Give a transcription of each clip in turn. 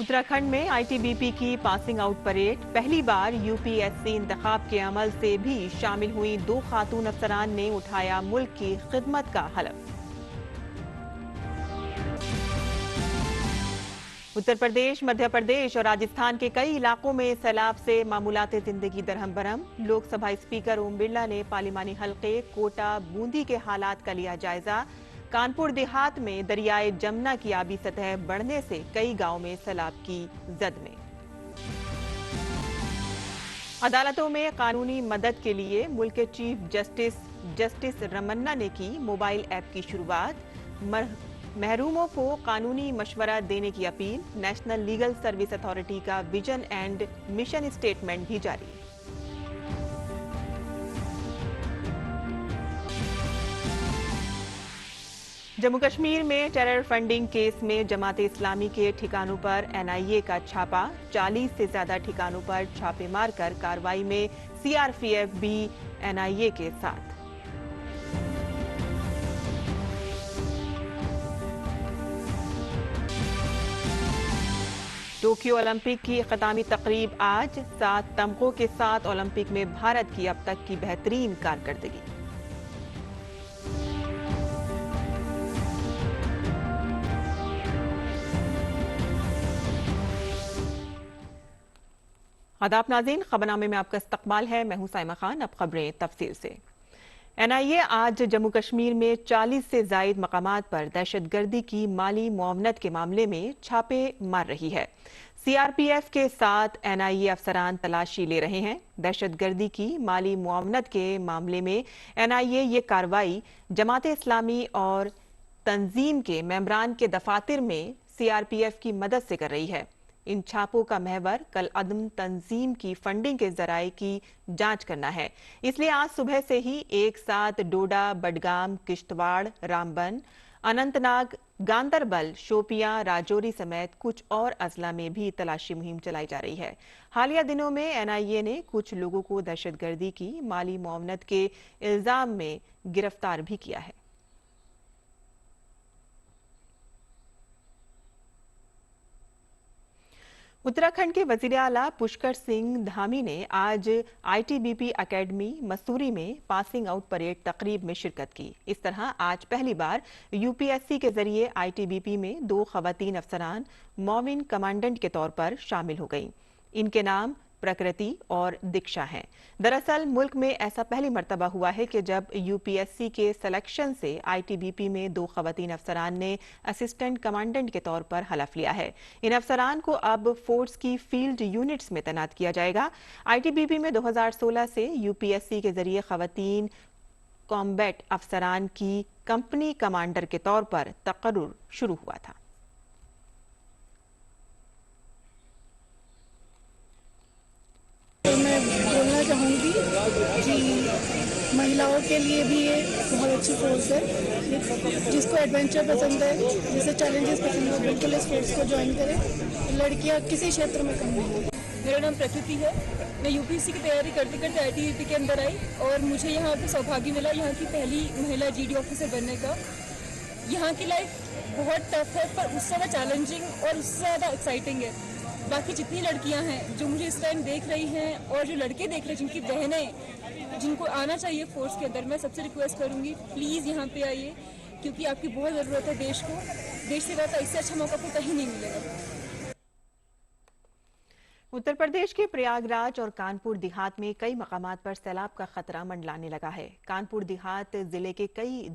उत्तराखंड में आईटीबीपी की passing out parade. पहली बार यूपीएससी इंतखाब के अमल से भी शामिल हुई 2 खातून अफसरान ने उठाया मुल्क की खिदमत का हलफ। उत्तर प्रदेश, मध्य प्रदेश और राजस्थान के कई इलाकों में सैलाब से मामूलात जिंदगी दरहम बरहम। लोकसभा स्पीकर ओम बिरला ने पार्लिमानी हल्के कोटा बूंदी के हालात का लिया जायजा। कानपुर देहात में दरियाए जमुना की आबी सतह बढ़ने से कई गांव में सैलाब की जद में। अदालतों में कानूनी मदद के लिए मुल्क के चीफ जस्टिस रमन्ना ने की मोबाइल ऐप की शुरुआत। महरूमों को कानूनी मशवरा देने की appeal. National legal service authority का विजन एंड मिशन स्टेटमेंट भी जारी। जम्मू कश्मीर में टेरर फंडिंग केस में जमाते इस्लामी के ठिकानों पर एनआईए का छापा। 40 से ज्यादा ठिकानों पर छापे मारकर कार्रवाई में सीआरपीएफ भी एनआईए के साथ। टोक्यो ओलंपिक की इख्तितामी तकरीब आज। 7 तमगों के साथ ओलंपिक में भारत की अब तक की बेहतरीन कारकर्दगी। आदाब नाज़रीन, खबरनामे में आपका इस्तकबाल है। मैं हूं साइमा खान। अब खबरें तफसील से। एनआईए आज जम्मू कश्मीर में 40 से जायद मकामात पर दहशतगर्दी की माली मुआवनत के मामले में छापे मार रही है। सीआरपीएफ के साथ एनआईए अफसरान तलाशी ले रहे हैं। दहशतगर्दी की माली मुआवनत के मामले में एनआईए ये कार्रवाई जमात इस्लामी और तंजीम के मेंबरान के दफातर में सीआरपीएफ की मदद से कर रही है। इन छापों का महवर कल अदम तंजीम की फंडिंग के जराये की जांच करना है। इसलिए आज सुबह से ही एक साथ डोडा, बडगाम, किश्तवाड़, रामबन, अनंतनाग, गांदरबल, शोपियां, राजौरी समेत कुछ और अजला में भी तलाशी मुहिम चलाई जा रही है। हालिया दिनों में एनआईए ने कुछ लोगों को दहशतगर्दी की माली मुआवनत के इल्जाम में गिरफ्तार भी किया है। उत्तराखंड के वजीर आला पुष्कर सिंह धामी ने आज आईटीबीपी एकेडमी मसूरी में पासिंग आउट परेड तकरीब में शिरकत की। इस तरह आज पहली बार यूपीएससी के जरिए आईटीबीपी में 2 खवातीन अफसरान मोविन कमांडेंट के तौर पर शामिल हो गईं। इनके नाम प्रकृति और दीक्षा हैं। दरअसल मुल्क में ऐसा पहली मर्तबा हुआ है कि जब यूपीएससी के सिलेक्शन से आईटीबीपी में 2 खवातीन अफसरान ने असिस्टेंट कमांडेंट के तौर पर हलफ लिया है। इन अफसरान को अब फोर्स की फील्ड यूनिट्स में तैनात किया जाएगा। आईटीबीपी में 2016 से यूपीएससी के जरिए खवातीन कॉम्बैट अफसरान की कंपनी कमांडर के तौर पर तकर्रुर शुरू हुआ था। मैं बोलना चाहूँगी कि महिलाओं के लिए भी ये बहुत अच्छी फोर्स है। जिसको एडवेंचर पसंद है, जिसे चैलेंजेस पसंद है, बिल्कुल इस फोर्स को ज्वाइन करें। लड़कियाँ किसी क्षेत्र में कम नहीं। मेरा नाम प्रकृति है। मैं यूपीएससी की तैयारी करते करते आईटीबीपी के अंदर आई और मुझे यहाँ पे सौभाग्य मिला यहाँ की पहली महिला जीडी ऑफिसर बनने का। यहाँ की लाइफ बहुत टफ है पर उससे ज़्यादा चैलेंजिंग और उससे ज़्यादा एक्साइटिंग है। बाकी जितनी लड़कियां हैं जो मुझे इस टाइम देख रही हैं और जो लड़के देख रहे हैं, जिनकी बहनें, जिनको आना चाहिए फोर्स के अंदर, मैं सबसे रिक्वेस्ट करूंगी प्लीज़ यहाँ पे आइए, क्योंकि आपकी बहुत ज़रूरत है देश को। देश से ज़्यादा इससे अच्छा मौका आपको कहीं नहीं मिलेगा। उत्तर प्रदेश के प्रयागराज और कानपुर देहात में कई मकामात पर सैलाब का खतरा मंडलाने लगा है। कानपुर देहात जिले के कई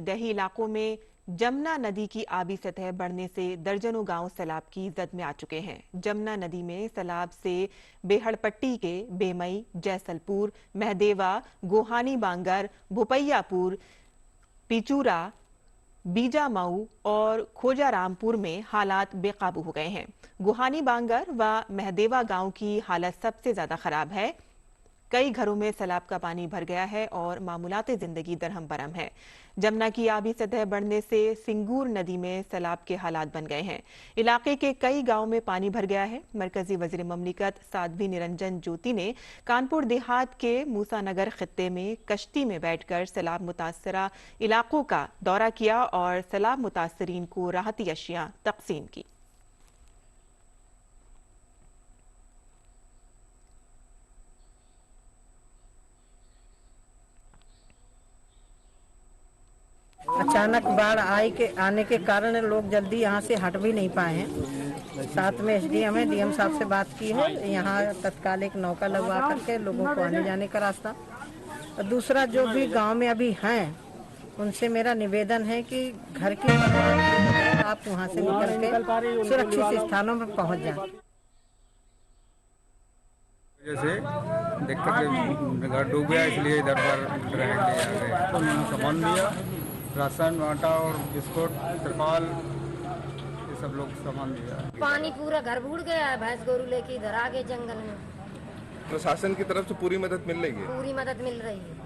दही इलाकों में जमुना नदी की आबी सतह बढ़ने से दर्जनों गांव सैलाब की जद में आ चुके हैं। जमुना नदी में सैलाब से बेहड़पट्टी के बेमई, जैसलपुर, महदेवा, गोहानी बांगर, भोपैयापुर, पिचूरा, बीजामऊ और खोजारामपुर में हालात बेकाबू हो गए हैं। गोहानी बांगर व महदेवा गांव की हालत सबसे ज्यादा खराब है। कई घरों में सैलाब का पानी भर गया है और मामूलाते जिंदगी दरहम बरहम है। जमुना की आबी सतह बढ़ने से सिंगूर नदी में सैलाब के हालात बन गए हैं। इलाके के कई गांव में पानी भर गया है। मरकजी वजीर ममलिकत साध्वी निरंजन ज्योति ने कानपुर देहात के मूसानगर खित्ते में कश्ती में बैठकर सैलाब मुतासरा इलाकों का दौरा किया और सैलाब मुतासरीन को राहती अशिया तकसीम की। अचानक बाढ़ आने के कारण लोग जल्दी यहाँ से हट भी नहीं पाए हैं। साथ में एसडीएम है, डीएम साहब से बात की है, यहाँ तत्काल एक नौका लगवा करके लोगों को आने जाने का रास्ता। और दूसरा जो भी गांव में अभी हैं उनसे मेरा निवेदन है कि घर की आप वहाँ से निकल के सुरक्षित स्थानों में पहुँच जाएं। जैसे देखकर के घर डूब गया, इसलिए इधर पर रहेंगे। तो उन्होंने सामान दिया, राशन, आटा और बिस्कुट, तिरपाल, ये सब लोग सामान दिया। पानी पूरा घर भूड़ गया है, भैंस गोरू लेके इधर आ गए जंगल में। प्रशासन की तरफ से पूरी मदद मिल रही है? पूरी मदद मिल रही है।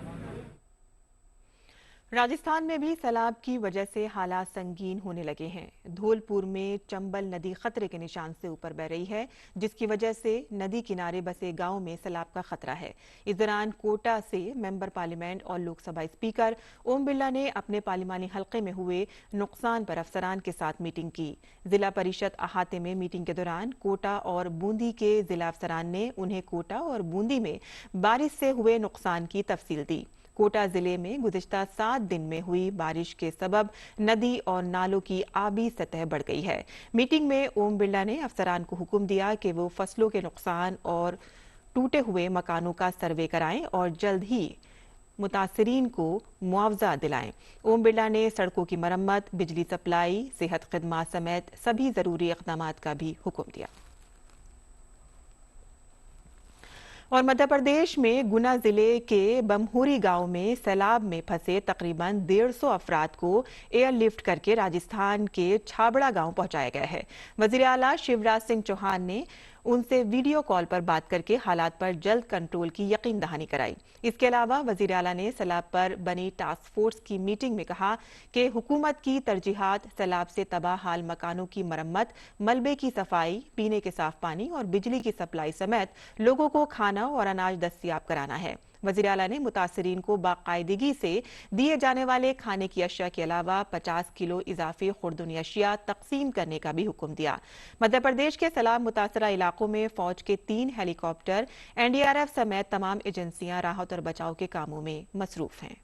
राजस्थान में भी सैलाब की वजह से हालात संगीन होने लगे हैं। धौलपुर में चंबल नदी खतरे के निशान से ऊपर बह रही है, जिसकी वजह से नदी किनारे बसे गांव में सैलाब का खतरा है। इस दौरान कोटा से मेंबर पार्लियामेंट और लोकसभा स्पीकर ओम बिरला ने अपने पार्लिमानी हलके में हुए नुकसान पर अफसरान के साथ मीटिंग की। जिला परिषद अहाते में मीटिंग के दौरान कोटा और बूंदी के जिला अफसरान ने उन्हें कोटा और बूंदी में बारिश से हुए नुकसान की तफसील दी। कोटा जिले में गुज़िश्ता 7 दिन में हुई बारिश के सबब नदी और नालों की आबी सतह बढ़ गई है। मीटिंग में ओम बिरला ने अफसरान को हुक्म दिया कि वो फसलों के नुकसान और टूटे हुए मकानों का सर्वे कराएं और जल्द ही मुतासरीन को मुआवजा दिलाएं। ओम बिरला ने सड़कों की मरम्मत, बिजली सप्लाई, सेहत खिदमात समेत सभी जरूरी इक़दामात का भी हुक्म दिया। और मध्य प्रदेश में गुना जिले के बमहोरी गांव में सैलाब में फंसे तकरीबन 150 अफराद को एयरलिफ्ट करके राजस्थान के छाबड़ा गांव पहुंचाया गया है। वजीर आला शिवराज सिंह चौहान ने उनसे वीडियो कॉल पर बात करके हालात पर जल्द कंट्रोल की यकीन दहानी कराई। इसके अलावा वजीर आला ने सैलाब पर बनी टास्क फोर्स की मीटिंग में कहा कि हुकूमत की तरजीहात सैलाब से तबाह हाल मकानों की मरम्मत, मलबे की सफाई, पीने के साफ पानी और बिजली की सप्लाई समेत लोगों को खाना और अनाज दस्तयाब कराना है। वज़ीर आला ने मुतासरीन को बाकायदगी से दिए जाने वाले खाने की अशिया के अलावा 50 किलो इजाफी खुर्दुनी अशिया तकसीम करने का भी हुक्म दिया। मध्य प्रदेश के सैलाब मुतासरा इलाकों में फौज के 3 हेलीकॉप्टर, एनडीआरएफ समेत तमाम एजेंसियां राहत और बचाव के कामों में मसरूफ हैं।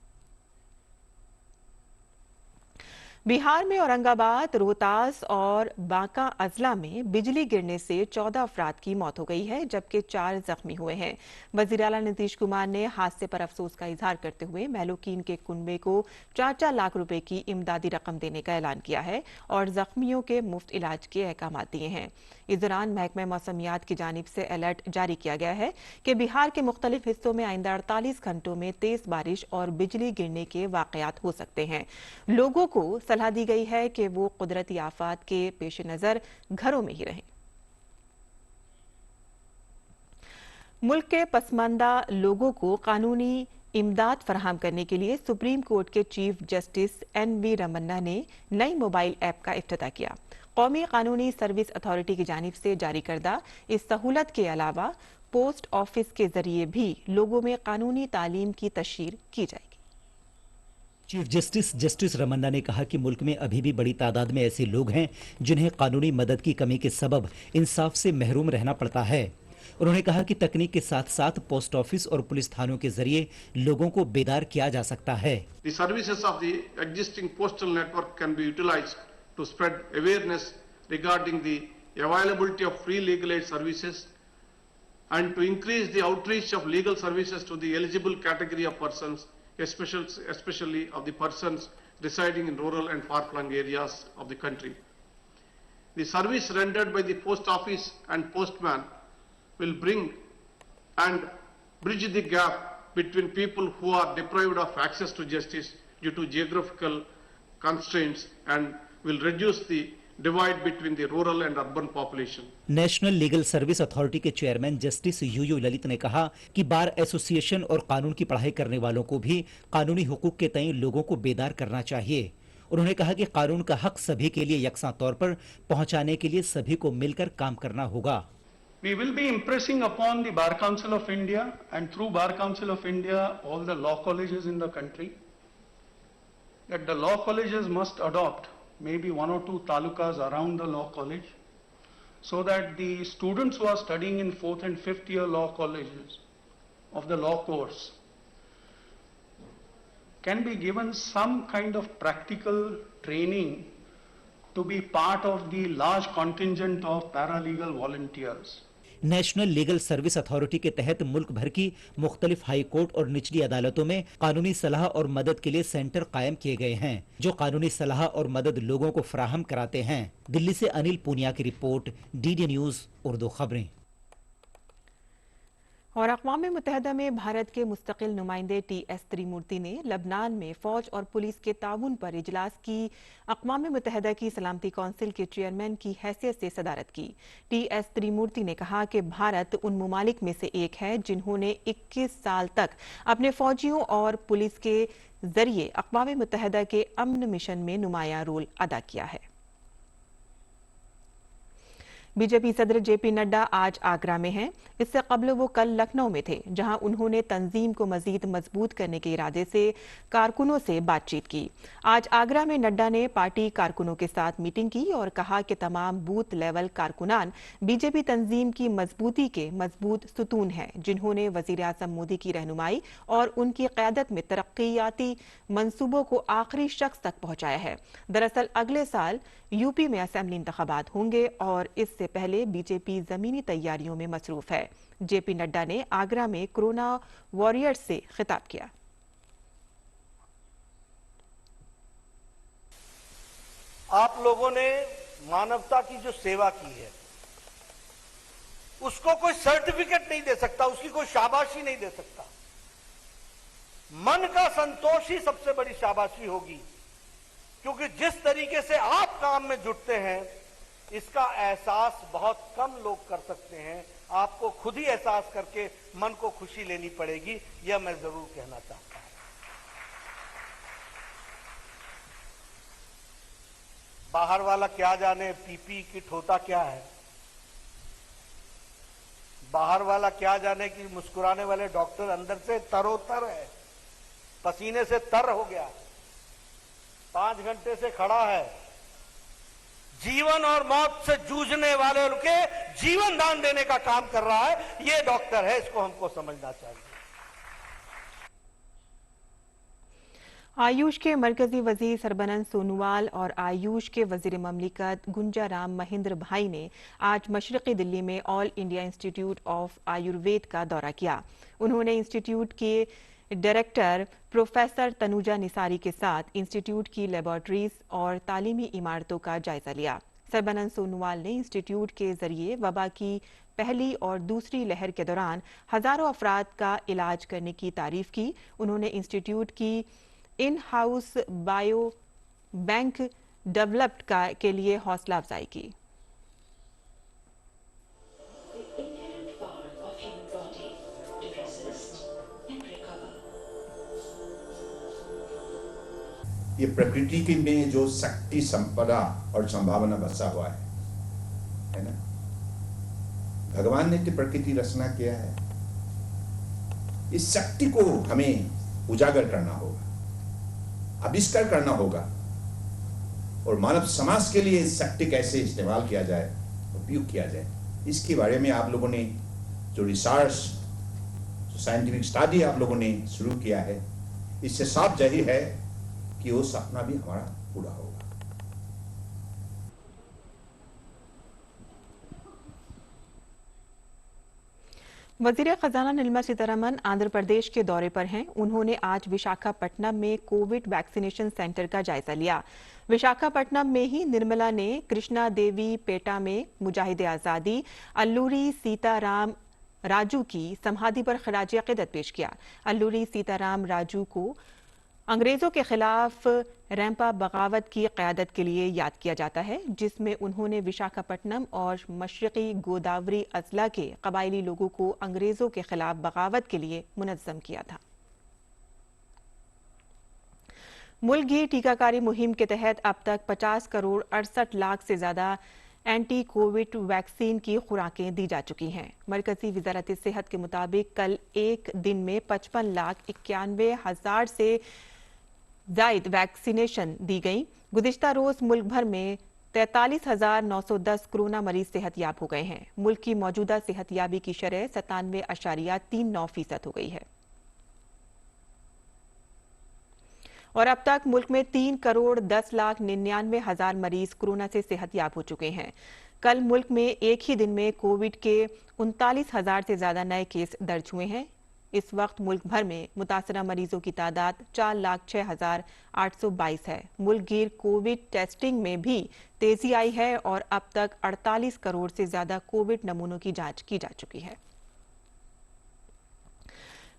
बिहार में औरंगाबाद, रोहतास और बांका अजला में बिजली गिरने से 14 अफराद की मौत हो गई है, जबकि 4 जख्मी हुए हैं। वज़ीर आला नीतीश कुमार ने हादसे पर अफसोस का इजहार करते हुए महलूकीन के कुनबे को 4-4 लाख रुपए की इमदादी रकम देने का ऐलान किया है और जख्मियों के मुफ्त इलाज के अहकाम दिए हैं। इस दौरान महकमा मौसमियात की जानिब से अलर्ट जारी किया गया है कि बिहार के मुख्तलिफ हिस्सों में आइंदा 48 घंटों में तेज बारिश और बिजली गिरने के वाकयात हो सकते हैं। लोगों को सलाह दी गई है कि वो कुदरती आफात के पेश नजर घरों में ही रहें। मुल्क के पसमानदा लोगों को कानूनी इमदाद फराहम करने के लिए सुप्रीम कोर्ट के चीफ जस्टिस NV रमन्ना ने नई मोबाइल ऐप का इफ्तिताह किया। कौमी कानूनी सर्विस अथॉरिटी की जानिब से जारी करदा इस सहूलत के अलावा पोस्ट ऑफिस के जरिए भी लोगों में कानूनी तालीम की तशहीर की जाएगी। चीफ जस्टिस रमन्ना ने कहा कि मुल्क में अभी भी बड़ी तादाद में ऐसे लोग हैं जिन्हें कानूनी मदद की कमी के सबब इंसाफ से महरूम रहना पड़ता है। उन्होंने कहा कि तकनीक के साथ साथ पोस्ट ऑफिस और पुलिस थानों के जरिए लोगों को बेदार किया जा सकता है। The services of the existing postal network can be utilized to spread awareness regarding the availability of free legal aid services and to increase the outreach of legal services to the eligible category of persons, especially of the persons residing in rural and far-flung areas of the country. The service rendered by the post office and postman will bring and bridge the gap between people who are deprived of access to justice due to geographical constraints and will reduce the divide between the rural and urban population. National legal service authority के chairman justice U U Lalit ने कहा कि bar association और कानून की पढ़ाई करने वालों को भी कानूनी हुकूक के तय लोगों को बेदार करना चाहिए। उन्होंने कहा कि कानून का हक सभी के लिए यकसां तौर पर पहुंचाने के लिए सभी को मिलकर काम करना होगा। We will be impressing upon the Bar Council of India and through Bar Council of India all the law colleges in the country that the law colleges must adopt maybe 1 or 2 talukas around the law college so that the students who are studying in 4th and 5th year law colleges of the law course can be given some kind of practical training to be part of the large contingent of paralegal volunteers. National legal service authority के तहत मुल्क भर की मुख्तलिफ high court और निचली अदालतों में कानूनी सलाह और मदद के लिए सेंटर कायम किए गए हैं जो कानूनी सलाह और मदद लोगों को फराहम कराते हैं। दिल्ली से अनिल पूनिया की रिपोर्ट, डीडी न्यूज उर्दू खबरें। और अक़वाम मुत्तहिदा में भारत के मुस्तकिल नुमाइंदे टी.एस. त्रिमूर्ति ने लबनान में फौज और पुलिस के ताउन पर इजलास की अक़वाम मुत्तहिदा की सलामती कौंसिल के चेयरमैन की हैसियत से सदारत की। टी.एस. त्रिमूर्ति ने कहा कि भारत उन मुमालिक में से एक है जिन्होंने 21 साल तक अपने फौजियों और पुलिस के जरिए अक़वाम मुत्तहिदा के अमन मिशन में नुमायां रोल अदा किया है। बीजेपी सदर जेपी नड्डा आज आगरा में हैं। इससे कबल वो कल लखनऊ में थे, जहां उन्होंने तंजीम को मजीद मजबूत करने के इरादे से कारकुनों से बातचीत की। आज आगरा में नड्डा ने पार्टी कारकुनों के साथ मीटिंग की और कहा कि तमाम बूथ लेवल कारकुनान बीजेपी तंजीम की मजबूती के मजबूत सुतून हैं, जिन्होंने वजीर आज़म मोदी की रहनुमाई और उनकी क़यादत में तरक्याती मंसूबों को आखिरी शख्स तक पहुंचाया है। दरअसल अगले साल यूपी में असेंबली इंतखाबात होंगे और इससे पहले बीजेपी जमीनी तैयारियों में मसरूफ है। जेपी नड्डा ने आगरा में कोरोना वॉरियर्स से खिताब किया। आप लोगों ने मानवता की जो सेवा की है उसको कोई सर्टिफिकेट नहीं दे सकता, उसकी कोई शाबाशी नहीं दे सकता। मन का संतोष ही सबसे बड़ी शाबाशी होगी, क्योंकि जिस तरीके से आप काम में जुटते हैं इसका एहसास बहुत कम लोग कर सकते हैं। आपको खुद ही एहसास करके मन को खुशी लेनी पड़ेगी, यह मैं जरूर कहना चाहता हूं। बाहर वाला क्या जाने पीपी किट होता क्या है, बाहर वाला क्या जाने कि मुस्कुराने वाले डॉक्टर अंदर से तरोतर है, पसीने से तर हो गया, 5 घंटे से खड़ा है, जीवन और मौत से जूझने वाले के जीवन दान देने का काम कर रहा है, ये डॉक्टर है, इसको हमको समझना चाहिए। आयुष के मरकजी वजीर सरबनंद सोनोवाल और आयुष के वजीर ममलिकत गुंजाराम महिंद्र भाई ने आज मशरक़ी दिल्ली में all India institute of Ayurveda का दौरा किया। उन्होंने इंस्टीट्यूट के डायरेक्टर प्रोफेसर तनुजा निसारी के साथ इंस्टीट्यूट की लेबॉर्ट्रीज और तालीमी इमारतों का जायजा लिया। सरबनंद सोनोवाल ने इंस्टीट्यूट के जरिए वबा की पहली और दूसरी लहर के दौरान हजारों अफराद का इलाज करने की तारीफ की। उन्होंने इंस्टीट्यूट की in house bio bank developed के लिए हौसला अफजाई की। ये प्रकृति की में जो शक्ति, संपदा और संभावना बसा हुआ है ना। भगवान ने तो प्रकृति रचना किया है, इस शक्ति को हमें उजागर करना होगा, आविष्कार करना होगा और मानव समाज के लिए इस शक्ति कैसे इस्तेमाल किया जाए, उपयोग किया जाए, इसके बारे में आप लोगों ने जो रिसर्च, साइंटिफिक स्टडी आप लोगों ने शुरू किया है, इससे साफ जाहिर है कि वो सपना भी हमारा पूरा होगा। वजीर खजाना निर्मला सीतारमण आंध्र प्रदेश के दौरे पर हैं। उन्होंने आज विशाखापट्टनम में कोविड वैक्सीनेशन सेंटर का जायजा लिया। विशाखापट्टनम में ही निर्मला ने कृष्णा देवी पेटा में मुजाहिदे आजादी अल्लूरी सीताराम राजू की समाधि पर खराज अकीदत पेश किया। अल्लूरी सीताराम राजू को अंग्रेजों के खिलाफ रैंपा बगावत की क़यादत के लिए याद किया जाता है, जिसमें उन्होंने विशाखापट्टनम और मशरक़ी गोदावरी अजला के कबायली लोगों को अंग्रेजों के खिलाफ बगावत के लिए मुनज़्ज़म किया था। मुल्क की टीकाकारी मुहिम के तहत अब तक 50 करोड़ 68 लाख से ज्यादा एंटी कोविड वैक्सीन की खुराकें दी जा चुकी हैं। मरकजी वजारत सेहत के मुताबिक कल एक दिन में 55,91,000 से जायद वैक्सीनेशन दी गई। गुज़िश्ता रोज मुल्क भर में 43,910 कोरोना मरीज सेहतयाब हो गए हैं। मुल्क की मौजूदा सेहतयाबी की शरह 97.39% हो गई है। और अब तक मुल्क में 3,10,99,000 मरीज कोरोना से सेहतयाब हो चुके हैं। कल मुल्क में एक ही दिन में कोविड के 39,000 से ज्यादा नए केस दर्ज हुए हैं। इस वक्त मुल्क भर में मुतासरा मरीजों की तादाद 4,06,822 है। मुल्क गिर कोविड टेस्टिंग में भी तेजी आई है और अब तक 48 करोड़ से ज्यादा कोविड नमूनों की जांच की जा चुकी है।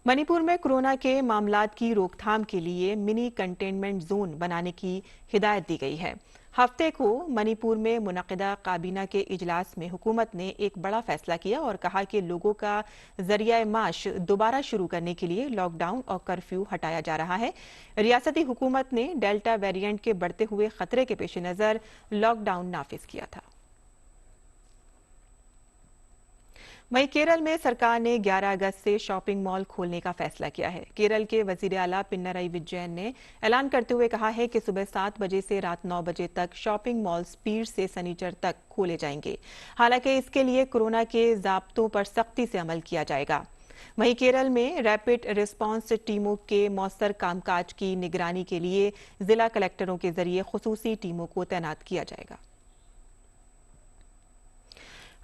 मणिपुर में कोरोना के मामलात की रोकथाम के लिए मिनी कंटेनमेंट जोन बनाने की हिदायत दी गई है। हफ्ते को मणिपुर में मुनक़िदा काबीना के इजलास में हुकूमत ने एक बड़ा फैसला किया और कहा कि लोगों का जरिया माश दोबारा शुरू करने के लिए लॉकडाउन और कर्फ्यू हटाया जा रहा है। रियासती हुकूमत ने डेल्टा वेरिएंट के बढ़ते हुए खतरे के पेश नज़र लॉकडाउन नाफिज किया था। वहीं केरल में सरकार ने 11 अगस्त से शॉपिंग मॉल खोलने का फैसला किया है। केरल के वजीर आला पिनराई विजयन ने ऐलान करते हुए कहा है कि सुबह 7 बजे से रात 9 बजे तक शॉपिंग मॉल्स पीर से शनिचर तक खोले जाएंगे। हालांकि इसके लिए कोरोना के ज़ाब्तों पर सख्ती से अमल किया जाएगा। वहीं केरल में रैपिड रिस्पांस टीमों के मौसर कामकाज की निगरानी के लिए जिला कलेक्टरों के जरिए खुसूसी टीमों को तैनात किया जाएगा।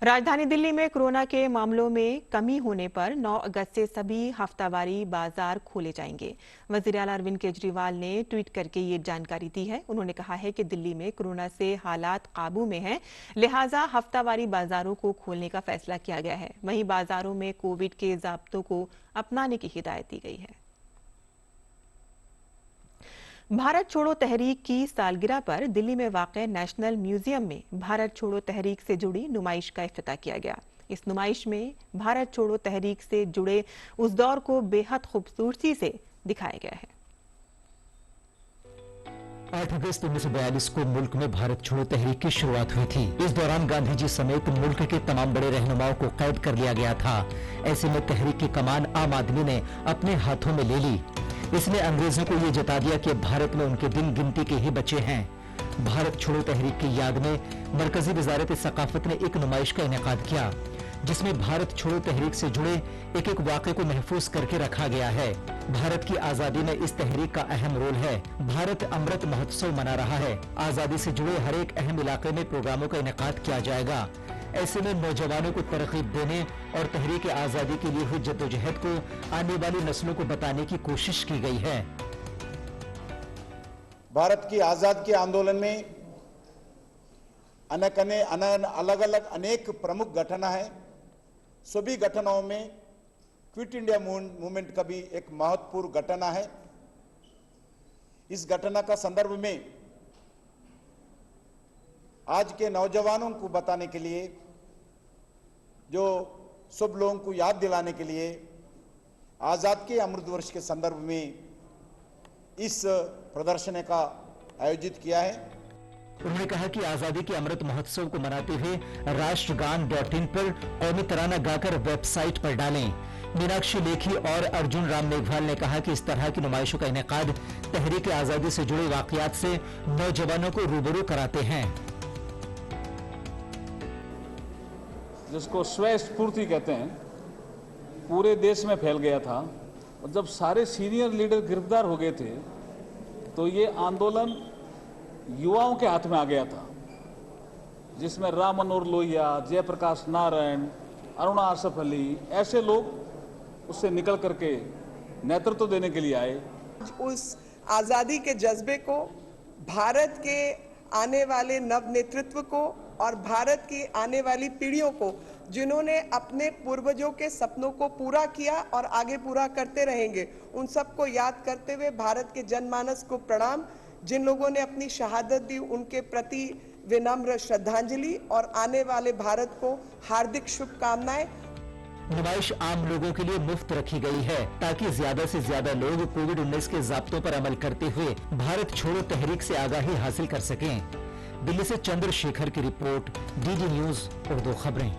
राजधानी दिल्ली में कोरोना के मामलों में कमी होने पर 9 अगस्त से सभी हफ्तावारी बाजार खोले जाएंगे। वजीर आला अरविंद केजरीवाल ने ट्वीट करके ये जानकारी दी है। उन्होंने कहा है कि दिल्ली में कोरोना से हालात काबू में हैं, लिहाजा हफ्तावारी बाजारों को खोलने का फैसला किया गया है। वहीं बाजारों में कोविड के ज़ाब्तों को अपनाने की हिदायत दी गई है। भारत छोड़ो तहरीक की सालगिरह पर दिल्ली में वाक़े नेशनल म्यूजियम में भारत छोड़ो तहरीक से जुड़ी नुमाइश का इफ्तिताह किया गया। इस नुमाइश में भारत छोड़ो तहरीक से जुड़े उस दौर को बेहद खूबसूरती से दिखाया गया है। 8 अगस्त 1942 को मुल्क में भारत छोड़ो तहरीक की शुरुआत हुई थी। इस दौरान गांधी जी समेत मुल्क के तमाम बड़े रहनुमाओं को कैद कर लिया गया था। ऐसे में तहरीक की कमान आम आदमी ने अपने हाथों में ले ली। इसने अंग्रेजों को ये जता दिया कि भारत में उनके दिन गिनती के ही बचे हैं। भारत छोड़ो तहरीक की याद में मरकजी वजारत सकाफत ने एक नुमाइश का इनेकाद किया, जिसमें भारत छोड़ो तहरीक से जुड़े एक एक वाक़े को महफूज करके रखा गया है। भारत की आज़ादी में इस तहरीक का अहम रोल है। भारत अमृत महोत्सव मना रहा है। आज़ादी से जुड़े हर एक अहम इलाके में प्रोग्रामों का इनेकाद किया जाएगा। ऐसे में नौजवानों को तरकीब देने और तहरीक आज़ादी के लिए हुई जद्दोजहद को आने वाली नस्लों को बताने की कोशिश की गई है। भारत की आज़ाद के आंदोलन में अलग अलग अनेक प्रमुख घटना है। सभी घटनाओं में क्विट इंडिया मूवमेंट का भी एक महत्वपूर्ण घटना है। इस घटना का संदर्भ में आज के नौजवानों को बताने के लिए, जो सब लोगों को याद दिलाने के लिए आज़ाद के अमृत वर्ष के संदर्भ में इस प्रदर्शन का आयोजित किया है। उन्होंने कहा कि आजादी के अमृत महोत्सव को मनाते हुए राष्ट्रगान.in पर कौमी तराना गाकर वेबसाइट पर डालें। मीनाक्षी लेखी और अर्जुन राम मेघवाल ने कहा कि इस तरह की नुमाइशों का इनेकाद तहरीक आजादी से जुड़े वाकयात से नौजवानों को रूबरू कराते हैं। जिसको स्वय स्फूर्ति कहते हैं, पूरे देश में फैल गया था। और जब सारे सीनियर लीडर गिरफ्तार हो गए थे तो ये आंदोलन युवाओं के हाथ में आ गया था, जिसमें राम मनोहर लोहिया, जयप्रकाश नारायण, अरुणा आसफ अली, ऐसे लोग उससे निकल करके नेतृत्व देने के लिए आए। उस आज़ादी के जज्बे को, भारत के आने वाले नव नेतृत्व को और भारत की आने वाली पीढ़ियों को, जिन्होंने अपने पूर्वजों के सपनों को पूरा किया और आगे पूरा करते रहेंगे, उन सबको याद करते हुए भारत के जनमानस को प्रणाम। जिन लोगों ने अपनी शहादत दी उनके प्रति विनम्र श्रद्धांजलि और आने वाले भारत को हार्दिक शुभकामनाएं। नुमाइश आम लोगों के लिए मुफ्त रखी गई है ताकि ज्यादा से ज्यादा लोग कोविड-19 के ज़ाब्तों पर अमल करते हुए भारत छोड़ो तहरीक से आगाही हासिल कर सकें। दिल्ली से चंद्रशेखर की रिपोर्ट, डीडी न्यूज उर्दू खबरें।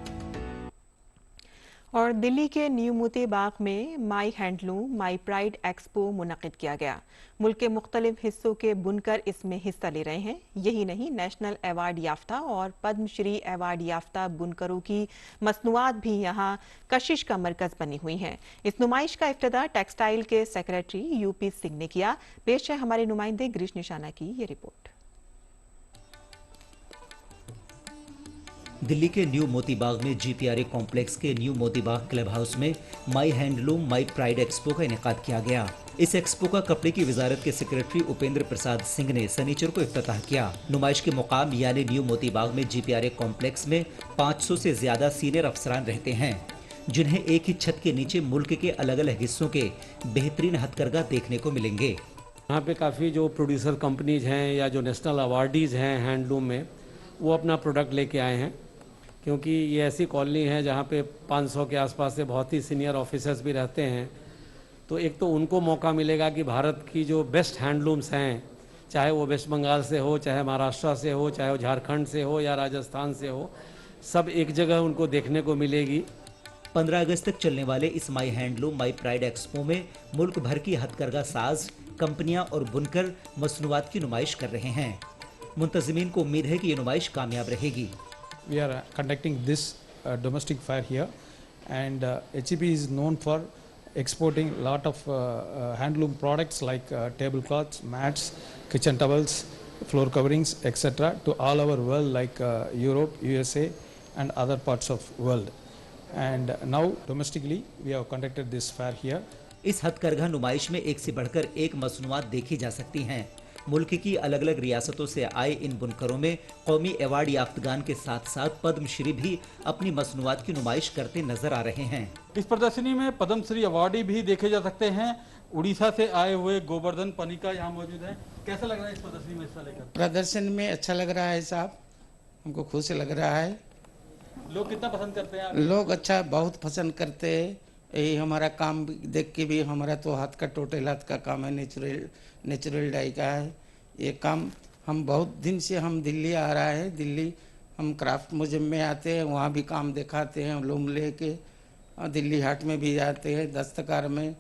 और दिल्ली के न्यू मोती बाग में माई हैंडलूम माई प्राइड एक्सपो मुनक्किद किया गया। मुल्क के मुख्तलिफ हिस्सों के बुनकर इसमें हिस्सा ले रहे हैं। यही नहीं, नेशनल अवार्ड याफ्ता और पद्मश्री अवार्ड याफ्ता बुनकरों की मसनूआत भी यहाँ कशिश का मरकज बनी हुई हैं। इस नुमाइश का इफ्तिताह टेक्सटाइल के सेक्रेटरी यूपी सिंह ने किया। पेश है हमारे नुमाइंदे गिरीश निशाना की ये रिपोर्ट। दिल्ली के न्यू मोती बाग में GPRA कॉम्प्लेक्स के new Moti Bagh club house में माई हैंडलूम माई प्राइड एक्सपो का इनेकाद किया गया। इस एक्सपो का कपड़े की वजारत के सेक्रेटरी उपेंद्र प्रसाद सिंह ने सनीचर को इफ्तिताह किया। नुमाइश के मुकाम यानी न्यू मोती बाग में GPRA कॉम्प्लेक्स में 500 से ज्यादा सीनियर अफसरान रहते हैं, जिन्हें एक ही छत के नीचे मुल्क के अलग अलग हिस्सों के बेहतरीन हथकरघा देखने को मिलेंगे। यहाँ पे काफ़ी जो प्रोड्यूसर कंपनीज हैं या जो नेशनल अवार्डीज़ हैं हैंडलूम में, वो अपना प्रोडक्ट लेके आए हैं, क्योंकि ये ऐसी कॉलोनी है जहाँ पे 500 के आसपास से बहुत ही सीनियर ऑफिसर्स भी रहते हैं। तो एक तो उनको मौका मिलेगा कि भारत की जो बेस्ट हैंडलूम्स हैं, चाहे वो वेस्ट बंगाल से हो, चाहे महाराष्ट्र से हो, चाहे वो झारखंड से हो या राजस्थान से हो, सब एक जगह उनको देखने को मिलेगी। 15 अगस्त तक चलने वाले इस माई हैंडलूम माई प्राइड एक्सपो में मुल्क भर की हथकरघा साज, कंपनियां और बुनकर मसनूआत की नुमाइश कर रहे हैं। मुंतज़मीन को उम्मीद है कि ये नुमाइश कामयाब रहेगी। We are conducting this domestic fair here, and HEP is known for exporting a lot of handloom products like tablecloths, mats, kitchen towels, floor coverings, etc. to all over world like Europe, USA and other parts of world. And now domestically we have conducted this fair here. इस हथकरघा नुमाइश में एक से बढ़कर एक मसनूआत देखी जा सकती हैं। मुल्क की अलग अलग रियासतों से आए इन बुनकरों में कौमी अवार्ड याफ्तगान के साथ साथ पद्मश्री भी अपनी मसनूआत की नुमाइश करते नजर आ रहे हैं। इस प्रदर्शनी में पद्मश्री अवार्डी भी देखे जा सकते हैं। उड़ीसा से आए हुए गोवर्धन पनिका यहाँ मौजूद है। कैसा लग रहा है इस प्रदर्शनी में हिस्सा लेकर? प्रदर्शन में अच्छा लग रहा है साहब, हमको खुश लग रहा है। लोग कितना पसंद करते हैं? लोग अच्छा बहुत पसंद करते हैं। यही हमारा काम देख के भी, हमारा तो हाथ का टोटल हाथ का काम है, नेचुरल डाई का है ये काम। हम बहुत दिन से हम दिल्ली आ रहा है, दिल्ली हम क्राफ्ट म्यूजियम में आते हैं, वहाँ भी काम दिखाते हैं लूम लेके, दिल्ली हाट में भी जाते हैं दस्तकार में,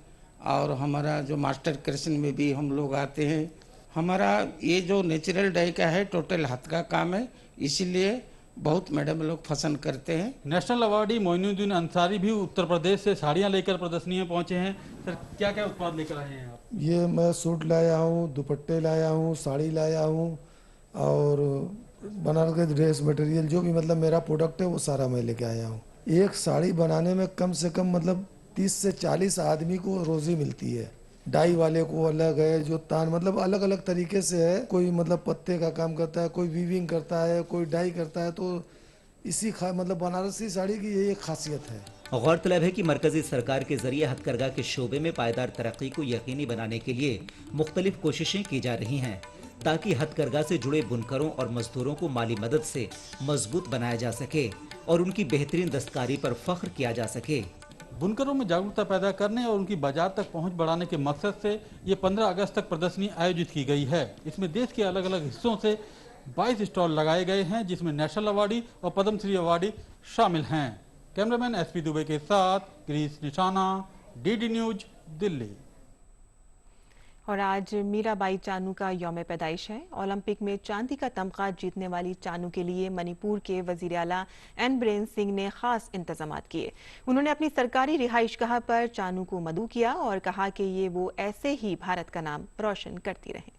और हमारा जो मास्टर कृष्ण में भी हम लोग आते हैं। हमारा ये जो नेचुरल डाई का है टोटल हाथ का काम है, इसीलिए बहुत मैडम लोग पसंद करते हैं। नेशनल अवार्डी मोइनुद्दीन अंसारी भी उत्तर प्रदेश से साड़ियाँ लेकर प्रदर्शनी में पहुँचे हैं। सर, क्या क्या उत्पाद लेकर आए हैं आप? ये मैं सूट लाया हूँ, दुपट्टे लाया हूँ, साड़ी लाया हूँ, और बनारस के ड्रेस मटेरियल जो भी मतलब मेरा प्रोडक्ट है वो सारा मैं लेके आया हूँ। एक साड़ी बनाने में कम से कम मतलब 30 से 40 आदमी को रोजी मिलती है। डाई वाले को अलग है, जो तान मतलब अलग अलग तरीके से है, कोई मतलब पत्ते का काम करता है, कोई वीविंग करता है, कोई डाई करता है। तो इसी मतलब बनारसी साड़ी की यही एक खासियत है। गौरतलब है कि मरकजी सरकार के जरिए हथकरघा के शोबे में पायदार तरक्की को यकीनी बनाने के लिए मुख्तलिफ कोशिशें की जा रही हैं, ताकि हथकरघा से जुड़े बुनकरों और मजदूरों को माली मदद से मजबूत बनाया जा सके और उनकी बेहतरीन दस्तकारी पर फख्र किया जा सके। बुनकरों में जागरूकता पैदा करने और उनकी बाजार तक पहुंच बढ़ाने के मकसद से ये 15 अगस्त तक प्रदर्शनी आयोजित की गई है। इसमें देश के अलग अलग हिस्सों से 22 स्टॉल लगाए गए हैं, जिसमें नेशनल अवार्डी और पद्मश्री अवार्डी शामिल हैं। कैमरामैन SP दुबे के साथ गिरीश निशाना, DD न्यूज, दिल्ली। और आज मीराबाई चानू का यौम पैदाइश है। ओलंपिक में चांदी का तमगा जीतने वाली चानू के लिए मणिपुर के वजीर आला N बिरेन सिंह ने खास इंतजामात किए। उन्होंने अपनी सरकारी रिहाइशगाह पर चानू को मदऊ किया और कहा कि ये वो ऐसे ही भारत का नाम रोशन करती रहें।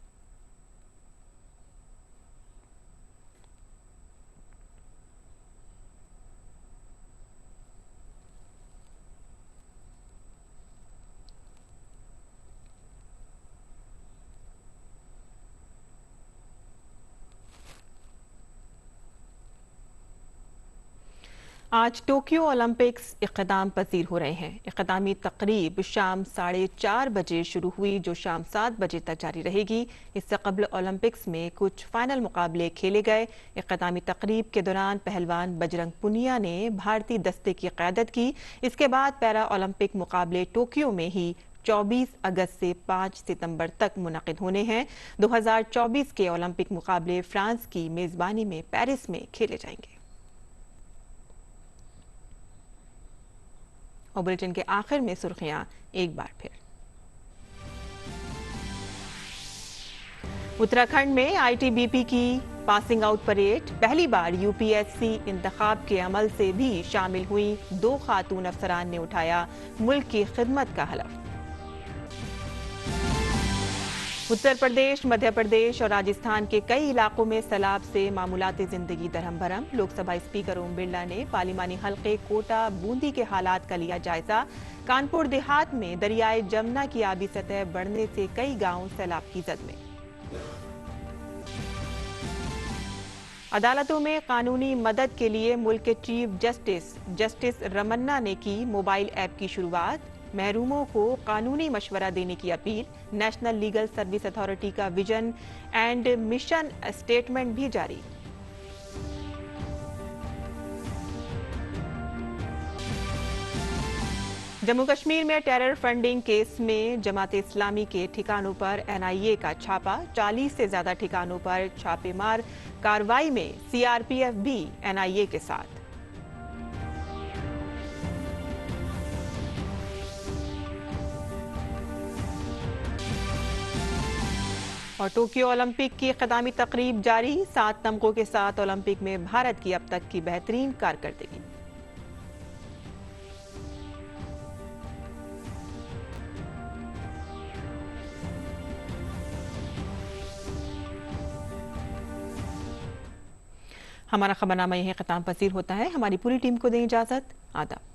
आज टोक्यो ओलंपिक्स इख्तिताम पजीर हो रहे हैं। इख्तितामी तकरीब शाम 4:30 बजे शुरू हुई, जो शाम 7 बजे तक जारी रहेगी। इससे कबल ओलंपिक्स में कुछ फाइनल मुकाबले खेले गए। इख्तितामी तकरीब के दौरान पहलवान बजरंग पुनिया ने भारतीय दस्ते की क़यादत की। इसके बाद पैरा ओलंपिक मुकाबले टोक्यो में ही 24 अगस्त से 5 सितंबर तक मुनक़िद होने हैं। 2024 के ओलंपिक मुकाबले फ्रांस की मेज़बानी में पेरिस में खेले जाएंगे। और बुलेटिन के आखिर में सुर्खियां एक बार फिर। उत्तराखंड में आईटीबीपी की पासिंग आउट परेड, पहली बार यूपीएससी इंतखाब के अमल से भी शामिल हुई 2 खातून अफसरान ने उठाया मुल्क की खिदमत का हलफ। उत्तर प्रदेश, मध्य प्रदेश और राजस्थान के कई इलाकों में सैलाब से मामूलाती जिंदगी दरहम भरम। लोकसभा स्पीकर ओम बिरला ने पार्लिमानी हल्के कोटा, बूंदी के हालात का लिया जायजा। कानपुर देहात में दरियाए जमुना की आबी सतह बढ़ने से कई गांव सैलाब की जद में। अदालतों में कानूनी मदद के लिए मुल्क के चीफ जस्टिस रमन्ना ने की मोबाइल ऐप की शुरुआत। महरूमों को कानूनी मशवरा देने की appeal. National legal service authority का विजन एंड मिशन स्टेटमेंट भी जारी। जम्मू कश्मीर में टेरर फंडिंग केस में जमात इस्लामी के ठिकानों पर एनआईए का छापा। 40 से ज्यादा ठिकानों पर छापेमार कार्रवाई में सीआरपीएफ भी एनआईए के साथ। और टोक्यो ओलंपिक की ख़ितामी तकरीब जारी। 7 तमगों के साथ ओलंपिक में भारत की अब तक की बेहतरीन कारकर्दगी। हमारा खबरनामा यही ख़त्म पसीर होता है। हमारी पूरी टीम को दें इजाज़त। आदाब।